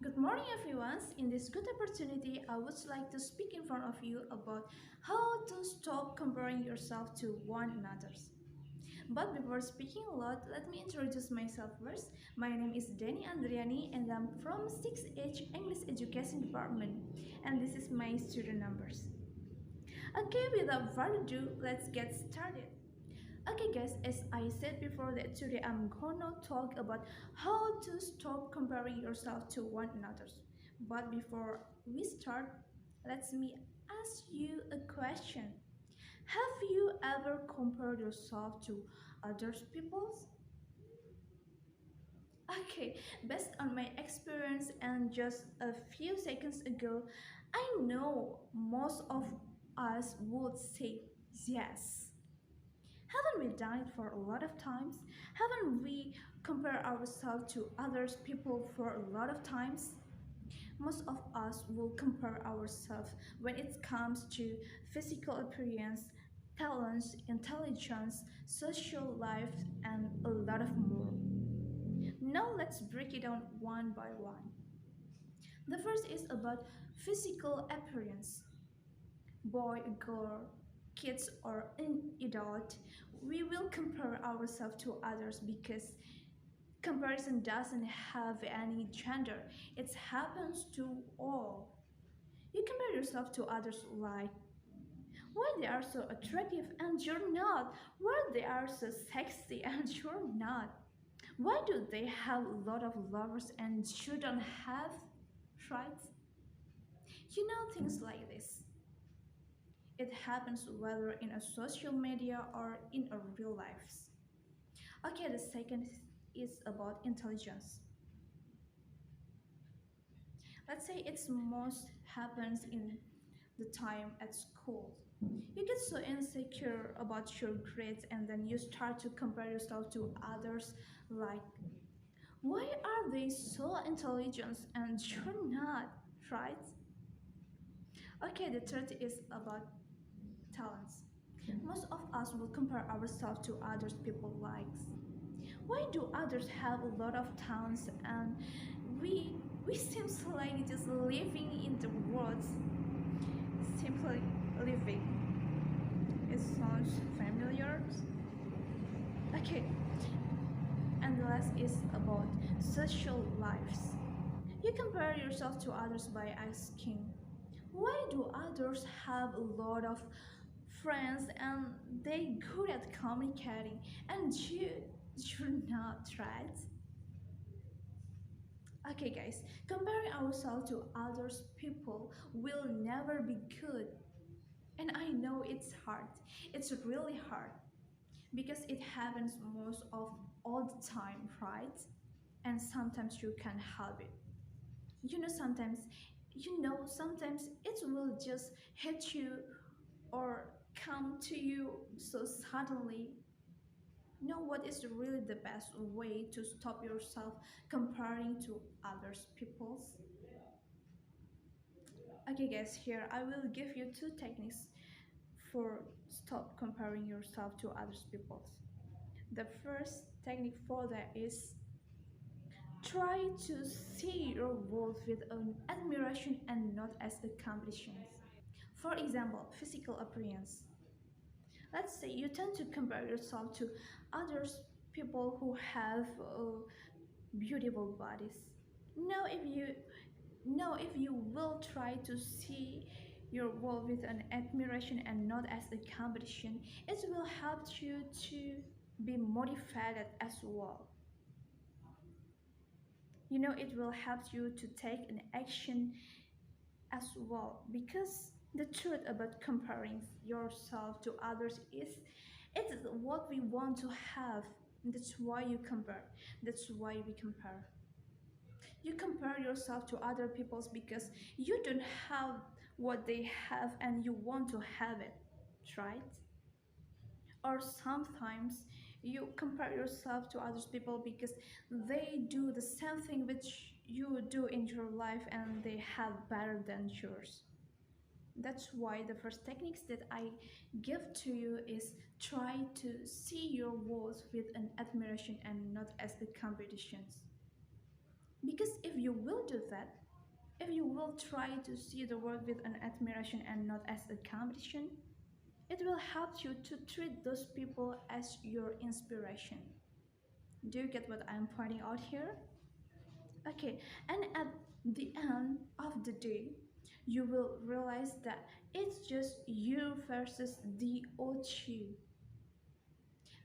Good morning, everyone. In this good opportunity, I would like to speak in front of you about how to stop comparing yourself to one another. But before speaking a lot, let me introduce myself first. My name is Deni Andriyani, and I'm from 6H English Education Department, and this is my student numbers. Okay, without further ado, let's get started. Okay guys, as I said before that today I'm gonna talk about how to stop comparing yourself to one another. But before we start, let me ask you a question. Have you ever compared yourself to others people's? Okay, based on my experience and just a few seconds ago, I know most of us would say yes. Haven't we done it for a lot of times? Haven't we compared ourselves to others people for a lot of times? Most of us will compare ourselves when it comes to physical appearance, talents, intelligence, social life, and a lot of more. Now let's break it down one by one. The first is about physical appearance. Boy, girl, kids, or an adult, we will compare ourselves to others because comparison doesn't have any gender. It happens to all. You compare yourself to others like why they are so attractive and you're not, why they are so sexy and you're not, why do they have a lot of lovers and you don't have, right? You know things like this. It happens whether in a social media or in a real life. Okay, the second is about intelligence. Let's say it's most happens in the time at school. You get so insecure about your grades and then you start to compare yourself to others like why are they so intelligent and you're not, right? Okay, the third is about talents. Most of us will compare ourselves to others people likes. Why do others have a lot of talents and we seem so like just living in the world, simply living? It sounds familiar. Okay, and the last is about social lives. You compare yourself to others by asking, why do others have a lot of friends and they good at communicating and you're not, right? Okay guys, comparing ourselves to others people will never be good. And I know it's hard. It's really hard because it happens most of all the time, right? And sometimes you can't help it. Sometimes sometimes it will just hit you or come to you so suddenly. Know what is really the best way to stop yourself comparing to others people's? Okay guys, here I will give you two techniques for stop comparing yourself to others people's. The first technique for that is try to see your world with an admiration and not as a competition. For example, physical appearance. Let's say you tend to compare yourself to others people who have beautiful bodies. Now if you will try to see your world with an admiration and not as a competition, it will help you to be motivated as well. It will help you to take an action as well because the truth about comparing yourself to others is it's what we want to have. That's why you compare. That's why we compare. You compare yourself to other people's because you don't have what they have and you want to have it, right? Or sometimes you compare yourself to other people because they do the same thing which you do in your life and they have better than yours. That's why the first techniques that I give to you is try to see your world with an admiration and not as the competitions. Because if you will do that, if you will try to see the world with an admiration and not as a competition, it will help you to treat those people as your inspiration. Do you get what I'm pointing out here? Okay, and at the end of the day, you will realize that it's just you versus the OG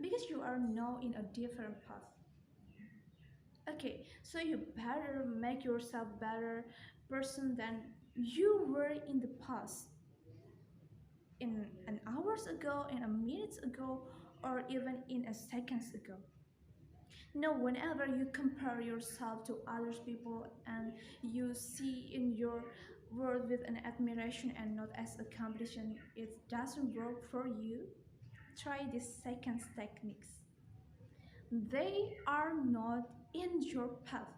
because you are now in a different path. Okay, so you better make yourself better person than you were in the past, in an hours ago, in a minutes ago, or even in a seconds ago. No, whenever you compare yourself to others people and you see in your world with an admiration and not as a competition, it doesn't work for you. Try these seconds techniques. They are not in your path.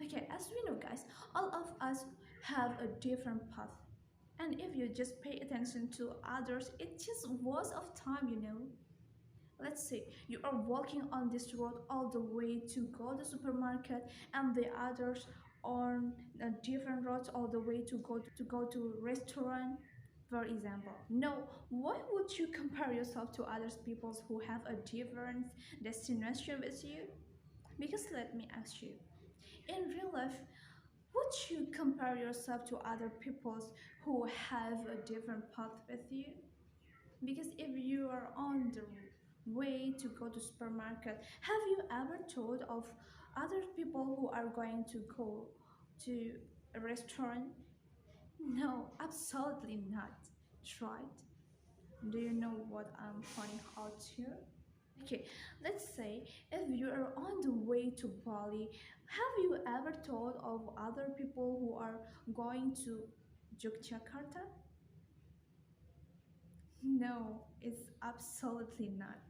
Okay, as we know, guys, all of us have a different path. And if you just pay attention to others, it just waste of time. Let's say you are walking on this road all the way to go to supermarket, and the others on different roads all the way to go to restaurant, for example. No, why would you compare yourself to others people who have a different destination with you? Because let me ask you, in real life, would you compare yourself to other peoples who have a different path with you? Because if you are on the way to go to supermarket, have you ever thought of other people who are going to go to a restaurant? No, absolutely not. Right? Do you know what I'm pointing out here? Okay, let's say if you are on the way to Bali, have you ever thought of other people who are going to Yogyakarta? No, it's absolutely not.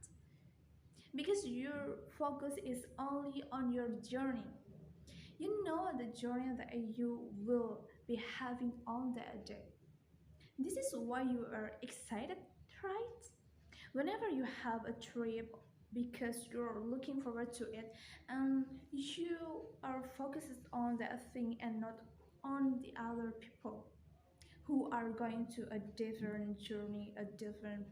Because your focus is only on your journey. You know the journey that you will be having on that day. This is why you are excited, right? Whenever you have a trip because you're looking forward to it and you are focused on that thing and not on the other people who are going to a different journey, a different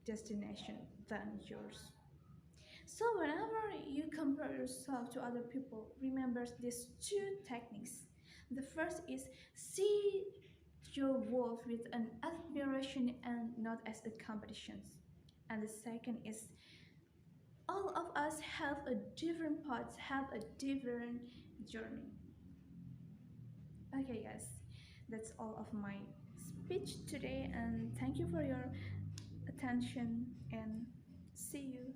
destination than yours. So whenever you compare yourself to other people, remember these two techniques. The first is see your world with an admiration and not as a competition. And the second is all of us have a different path, have a different journey. Okay, guys, that's all of my speech today, and thank you for your attention and see you.